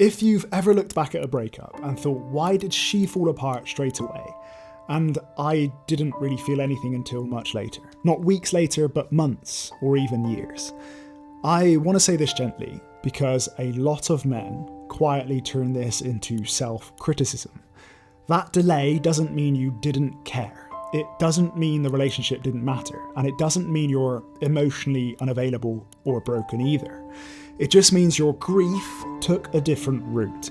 If you've ever looked back at a breakup and thought, why did she fall apart straight away? And I didn't really feel anything until much later. Not weeks later, but months or even years. I want to say this gently because a lot of men quietly turn this into self-criticism. That delay doesn't mean you didn't care. It doesn't mean the relationship didn't matter. And it doesn't mean you're emotionally unavailable or broken either. It just means your grief took a different route.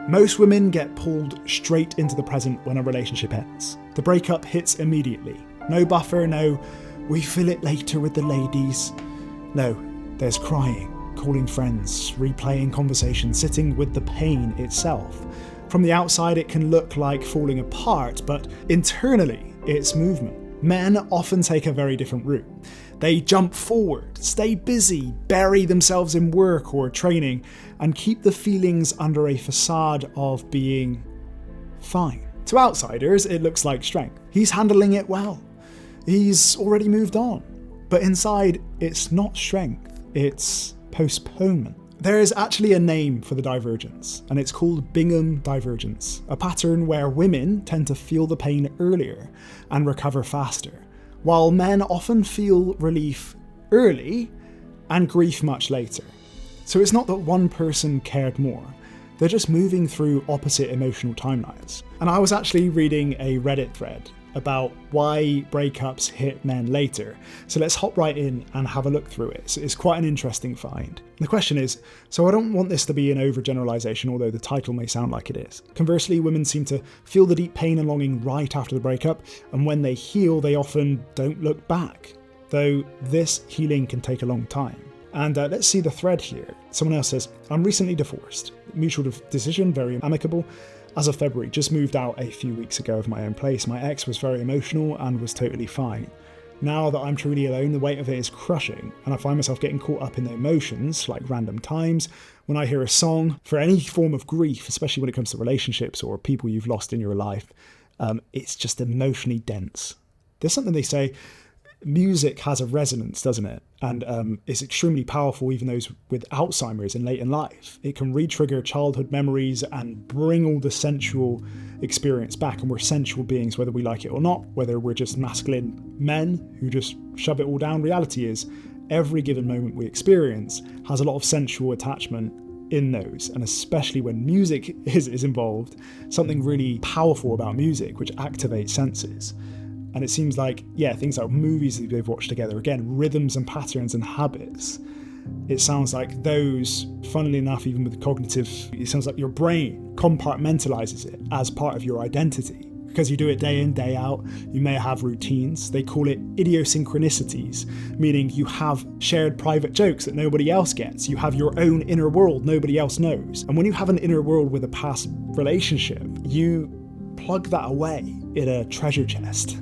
Most women get pulled straight into the present when a relationship ends. The breakup hits immediately. No buffer, no, we feel it later with the ladies. No, there's crying, calling friends, replaying conversations, sitting with the pain itself. From the outside, it can look like falling apart, but internally, it's movement. Men often take a very different route. They jump forward, stay busy, bury themselves in work or training, and keep the feelings under a facade of being fine. To outsiders, it looks like strength. He's handling it well. He's already moved on. But inside, it's not strength, it's postponement. There is actually a name for the divergence, and it's called Bingham Divergence, a pattern where women tend to feel the pain earlier and recover faster, while men often feel relief early and grief much later. So it's not that one person cared more, they're just moving through opposite emotional timelines. And I was actually reading a Reddit thread about why breakups hit men later. So let's hop right in and have a look through it. So it's quite an interesting find. The question is, so I don't want this to be an overgeneralization, although the title may sound like it is. Conversely, women seem to feel the deep pain and longing right after the breakup, and when they heal, they often don't look back, though this healing can take a long time. And let's see the thread here. Someone else says, I'm recently divorced. Mutual decision, very amicable. As of February, just moved out a few weeks ago of my own place. My ex was very emotional and was totally fine. Now that I'm truly alone, the weight of it is crushing, and I find myself getting caught up in the emotions, like random times. When I hear a song, for any form of grief, especially when it comes to relationships or people you've lost in your life, it's just emotionally dense. There's something they say, music has a resonance, doesn't it? And it's extremely powerful, even those with Alzheimer's in late in life. It can re-trigger childhood memories and bring all the sensual experience back. And we're sensual beings, whether we like it or not, whether we're just masculine men who just shove it all down. Reality is, every given moment we experience has a lot of sensual attachment in those. And especially when music is involved, something really powerful about music, which activates senses. And it seems like, things like movies that they've watched together, again, rhythms and patterns and habits. It sounds like those, funnily enough, even with cognitive, it sounds like your brain compartmentalizes it as part of your identity. Because you do it day in, day out, you may have routines. They call it idiosyncronicities, meaning you have shared private jokes that nobody else gets. You have your own inner world nobody else knows. And when you have an inner world with a past relationship, you plug that away in a treasure chest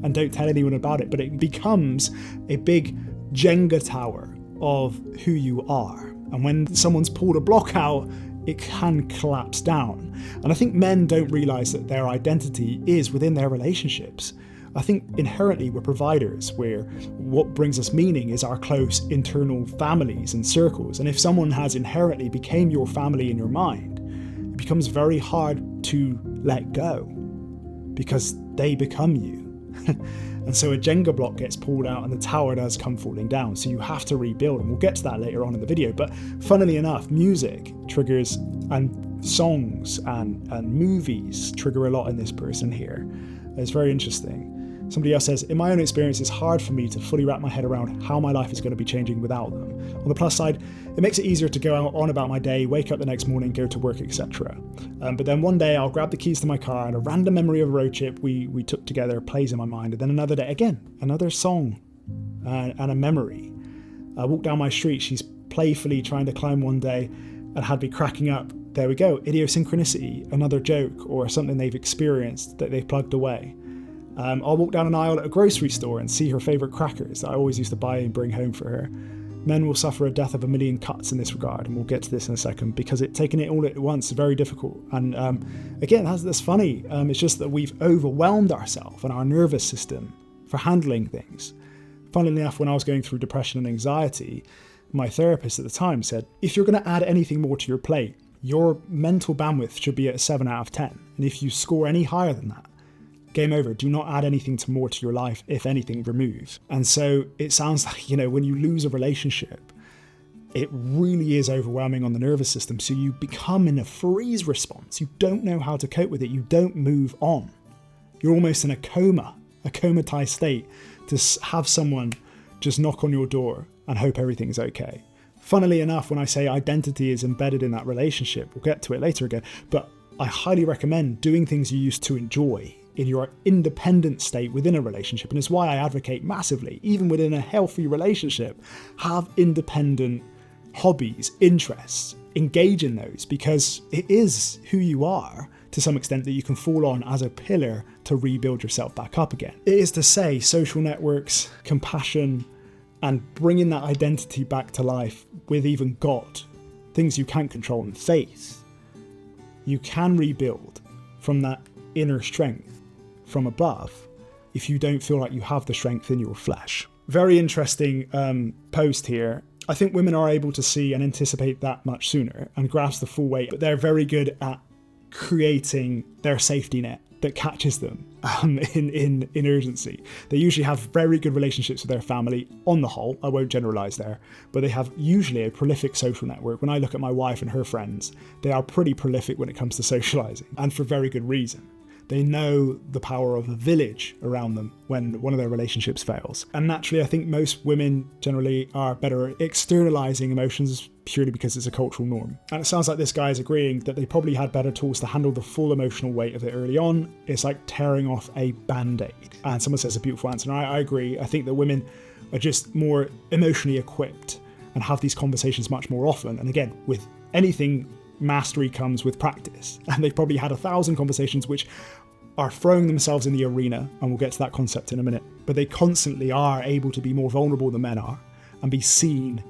and don't tell anyone about it, but it becomes a big Jenga tower of who you are. And when someone's pulled a block out, it can collapse down. And I think men don't realise that their identity is within their relationships. I think inherently we're providers, where what brings us meaning is our close internal families and circles. And if someone has inherently became your family in your mind, it becomes very hard to let go because they become you. And so a Jenga block gets pulled out and the tower does come falling down. So you have to rebuild, and we'll get to that later on in the video. But funnily enough, music triggers, and songs and movies trigger a lot in this person here. It's very interesting. Somebody else says, in my own experience, it's hard for me to fully wrap my head around how my life is going to be changing without them. On the plus side, it makes it easier to go out on about my day, wake up the next morning, go to work, etc. But then one day I'll grab the keys to my car and a random memory of a road trip we took together plays in my mind. And then another day, again, another song and a memory. I walk down my street, she's playfully trying to climb one day and had me cracking up. There we go, idiosyncranicity, another joke or something they've experienced that they've plugged away. I'll walk down an aisle at a grocery store and see her favourite crackers that I always used to buy and bring home for her. Men will suffer a death of a million cuts in this regard, and we'll get to this in a second, because taking it all at once is very difficult. And again, that's funny. It's just that we've overwhelmed ourselves and our nervous system for handling things. Funnily enough, when I was going through depression and anxiety, my therapist at the time said, if you're going to add anything more to your plate, Your mental bandwidth should be at a 7 out of 10. And if you score any higher than that, game over. Do not add anything more to your life. If anything, remove. And so it sounds like, when you lose a relationship, it really is overwhelming on the nervous system. So you become in a freeze response. You don't know how to cope with it. You don't move on. You're almost in a comatized state to have someone just knock on your door and hope everything's okay. Funnily enough, when I say identity is embedded in that relationship, we'll get to it later again, but I highly recommend doing things you used to enjoy in your independent state within a relationship. And it's why I advocate massively, even within a healthy relationship, have independent hobbies, interests, engage in those, because it is who you are to some extent that you can fall on as a pillar to rebuild yourself back up again. It is to say social networks, compassion, and bringing that identity back to life with even God, things you can't control, and faith. You can rebuild from that inner strength from above if you don't feel like you have the strength in your flesh. Very interesting post here. I think women are able to see and anticipate that much sooner and grasp the full weight, but they're very good at creating their safety net that catches them in urgency. They usually have very good relationships with their family on the whole. I won't generalize there, but they have usually a prolific social network. When I look at my wife and her friends, they are pretty prolific when it comes to socializing, and for very good reason. They know the power of a village around them when one of their relationships fails. And naturally, I think most women generally are better at externalizing emotions purely because it's a cultural norm. And it sounds like this guy is agreeing that they probably had better tools to handle the full emotional weight of it early on. It's like tearing off a band-aid. And someone says a beautiful answer, and I agree. I think that women are just more emotionally equipped and have these conversations much more often. And again, with anything, mastery comes with practice. And they've probably had 1,000 conversations which are throwing themselves in the arena, and we'll get to that concept in a minute, but they constantly are able to be more vulnerable than men are and be seen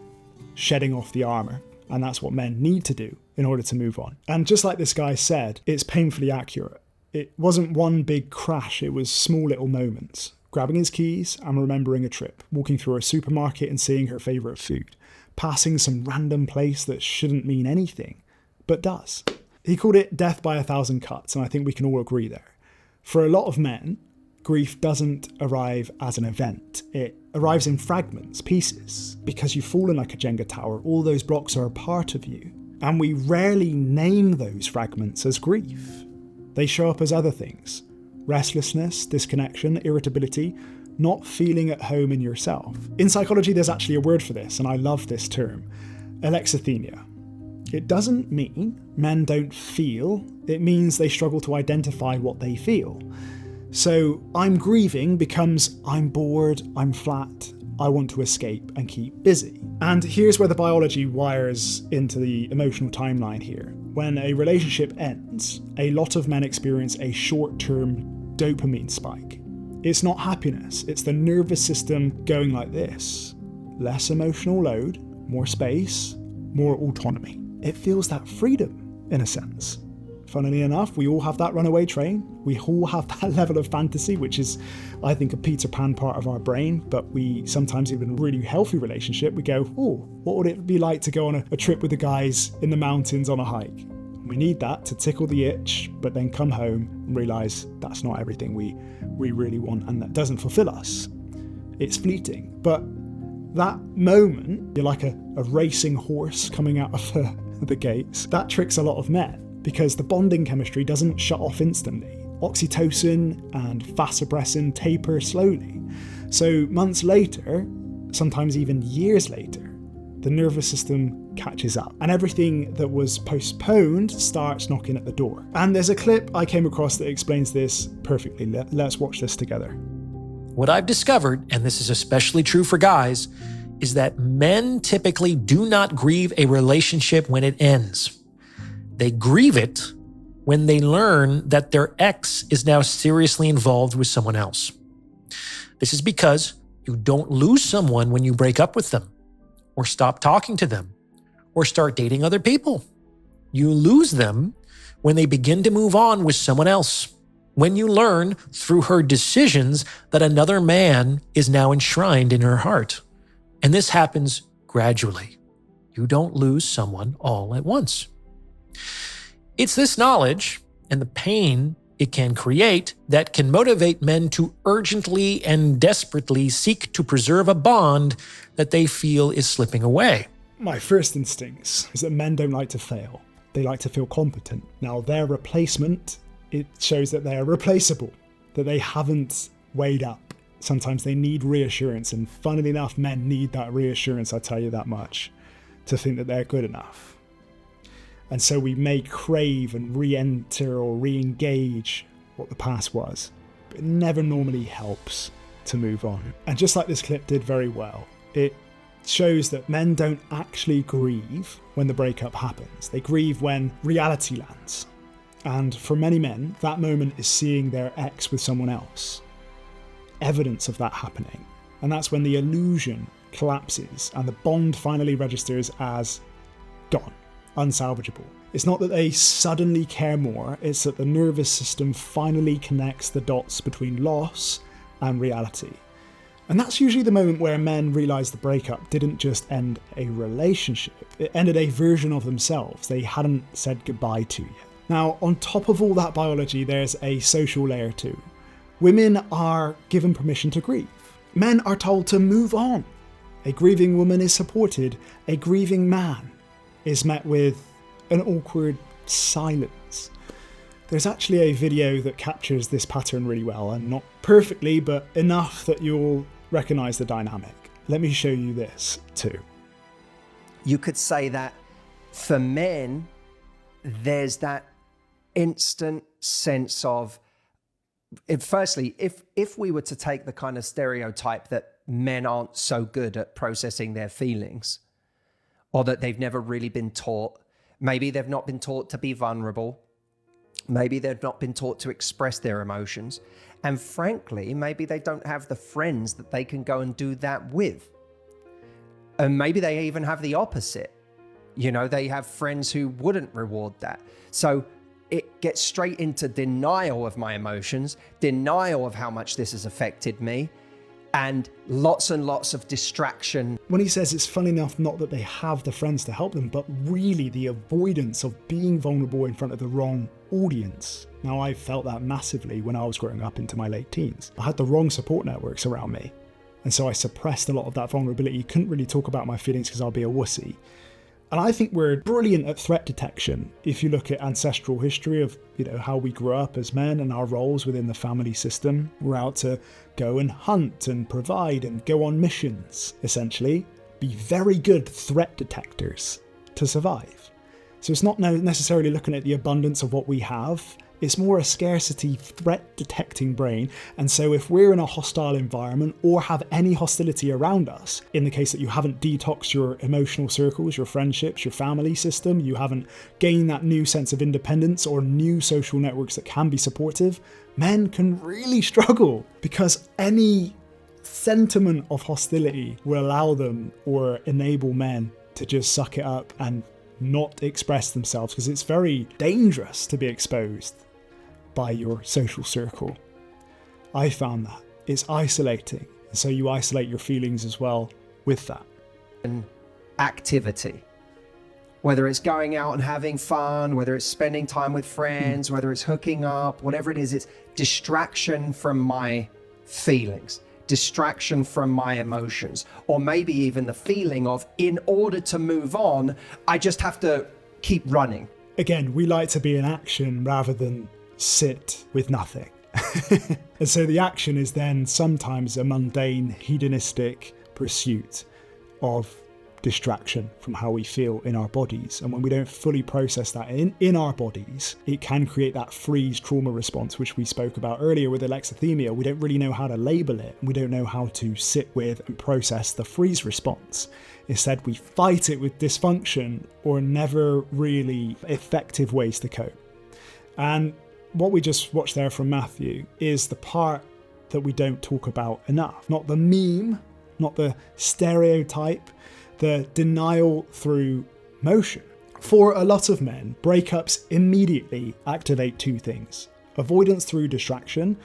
shedding off the armor. And that's what men need to do in order to move on. And just like this guy said, it's painfully accurate. It wasn't one big crash, it was small little moments. Grabbing his keys and remembering a trip, walking through a supermarket and seeing her favourite food, passing some random place that shouldn't mean anything, but does. He called it death by 1,000 cuts, and I think we can all agree there. For a lot of men, grief doesn't arrive as an event. It arrives in fragments, pieces. Because you've fallen like a Jenga tower, all those blocks are a part of you. And we rarely name those fragments as grief. They show up as other things. Restlessness, disconnection, irritability, not feeling at home in yourself. In psychology, there's actually a word for this, and I love this term. Alexithymia. It doesn't mean men don't feel, it means they struggle to identify what they feel. So I'm grieving becomes I'm bored, I'm flat, I want to escape and keep busy. And here's where the biology wires into the emotional timeline here. When a relationship ends, a lot of men experience a short-term dopamine spike. It's not happiness, it's the nervous system going like this. Less emotional load, more space, more autonomy. It feels that freedom, in a sense. Funnily enough, we all have that runaway train. We all have that level of fantasy, which is, I think, a Peter Pan part of our brain. But we sometimes, even in a really healthy relationship, we go, oh, what would it be like to go on a trip with the guys in the mountains on a hike? We need that to tickle the itch, but then come home and realise that's not everything we really want, and that doesn't fulfill us. It's fleeting. But that moment, you're like a racing horse coming out of the gates. That tricks a lot of men because the bonding chemistry doesn't shut off instantly. Oxytocin and vasopressin taper slowly. So months later, sometimes even years later, the nervous system catches up and everything that was postponed starts knocking at the door. And there's a clip I came across that explains this perfectly. Let's watch this together. What I've discovered, and this is especially true for guys, is that men typically do not grieve a relationship when it ends. They grieve it when they learn that their ex is now seriously involved with someone else. This is because you don't lose someone when you break up with them, or stop talking to them, or start dating other people. You lose them when they begin to move on with someone else. When you learn through her decisions that another man is now enshrined in her heart. And this happens gradually. You don't lose someone all at once. It's this knowledge and the pain it can create that can motivate men to urgently and desperately seek to preserve a bond that they feel is slipping away. My first instincts is that men don't like to fail. They like to feel competent. Now, their replacement, it shows that they are replaceable, that they haven't weighed up. Sometimes they need reassurance, and funnily enough, men need that reassurance, I tell you that much, to think that they're good enough. And so we may crave and re-enter or re-engage what the past was, but it never normally helps to move on. And just like this clip did very well, it shows that men don't actually grieve when the breakup happens. They grieve when reality lands. And for many men, that moment is seeing their ex with someone else. Evidence of that happening. And that's when the illusion collapses and the bond finally registers as gone, unsalvageable. It's not that they suddenly care more, it's that the nervous system finally connects the dots between loss and reality. And that's usually the moment where men realise the breakup didn't just end a relationship, it ended a version of themselves they hadn't said goodbye to yet. Now, on top of all that biology, there's a social layer too. Women are given permission to grieve. Men are told to move on. A grieving woman is supported. A grieving man is met with an awkward silence. There's actually a video that captures this pattern really well, and not perfectly, but enough that you'll recognise the dynamic. Let me show you this too. You could say that for men, there's that instant sense of, firstly, if we were to take the kind of stereotype that men aren't so good at processing their feelings, or that they've never really been taught, maybe they've not been taught to be vulnerable, maybe they've not been taught to express their emotions, and frankly, maybe they don't have the friends that they can go and do that with. And maybe they even have the opposite. You know, they have friends who wouldn't reward that. So it gets straight into denial of my emotions, denial of how much this has affected me, and lots of distraction. When he says it's funny enough, not that they have the friends to help them, but really the avoidance of being vulnerable in front of the wrong audience. Now, I felt that massively when I was growing up into my late teens. I had the wrong support networks around me, and so I suppressed a lot of that vulnerability. Couldn't really talk about my feelings because I'll be a wussy. And I think we're brilliant at threat detection. If you look at ancestral history of, how we grew up as men and our roles within the family system, we're out to go and hunt and provide and go on missions, essentially. Be very good threat detectors to survive. So it's not necessarily looking at the abundance of what we have. It's more a scarcity threat detecting brain. And so if we're in a hostile environment or have any hostility around us, in the case that you haven't detoxed your emotional circles, your friendships, your family system, you haven't gained that new sense of independence or new social networks that can be supportive, men can really struggle because any sentiment of hostility will allow them or enable men to just suck it up and not express themselves, because it's very dangerous to be exposed by your social circle. I found that it's isolating, and so you isolate your feelings as well with that. And activity, whether it's going out and having fun, whether it's spending time with friends, whether it's hooking up, whatever it is, it's distraction from my feelings, distraction from my emotions, or maybe even the feeling of, in order to move on, I just have to keep running. Again, we like to be in action rather than sit with nothing. And so the action is then sometimes a mundane, hedonistic pursuit of distraction from how we feel in our bodies. And when we don't fully process that in our bodies, it can create that freeze trauma response, which we spoke about earlier with Alexithymia. We don't really know how to label it. We don't know how to sit with and process the freeze response. Instead, we fight it with dysfunction or never really effective ways to cope. And what we just watched there from Matthew is the part that we don't talk about enough. Not the meme, not the stereotype, the denial through motion. For a lot of men, breakups immediately activate two things: avoidance through distraction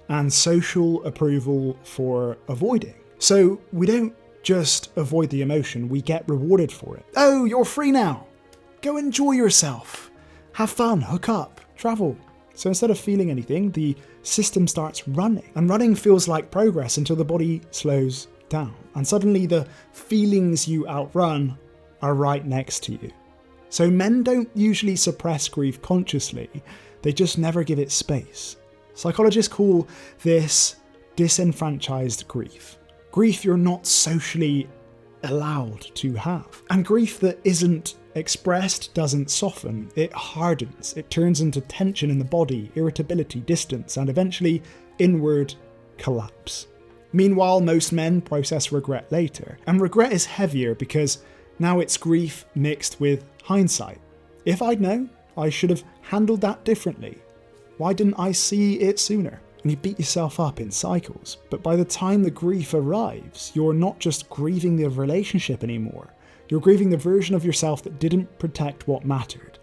and social approval for avoiding. So we don't just avoid the emotion, we get rewarded for it. Oh, you're free now. Go enjoy yourself. have fun, hook up, travel. So instead of feeling anything, the system starts running. And running feels like progress until the body slows down. And suddenly the feelings you outrun are right next to you. So men don't usually suppress grief consciously, they just never give it space. Psychologists call this disenfranchised grief. Grief you're not socially allowed to have. And grief that isn't expressed doesn't soften, it hardens. It turns into tension in the body, irritability, distance, and eventually inward collapse. Meanwhile, most men process regret later. And regret is heavier because now it's grief mixed with hindsight. If I'd known, I should have handled that differently. Why didn't I see it sooner? And you beat yourself up in cycles. But by the time the grief arrives, you're not just grieving the relationship anymore. You're grieving the version of yourself that didn't protect what mattered.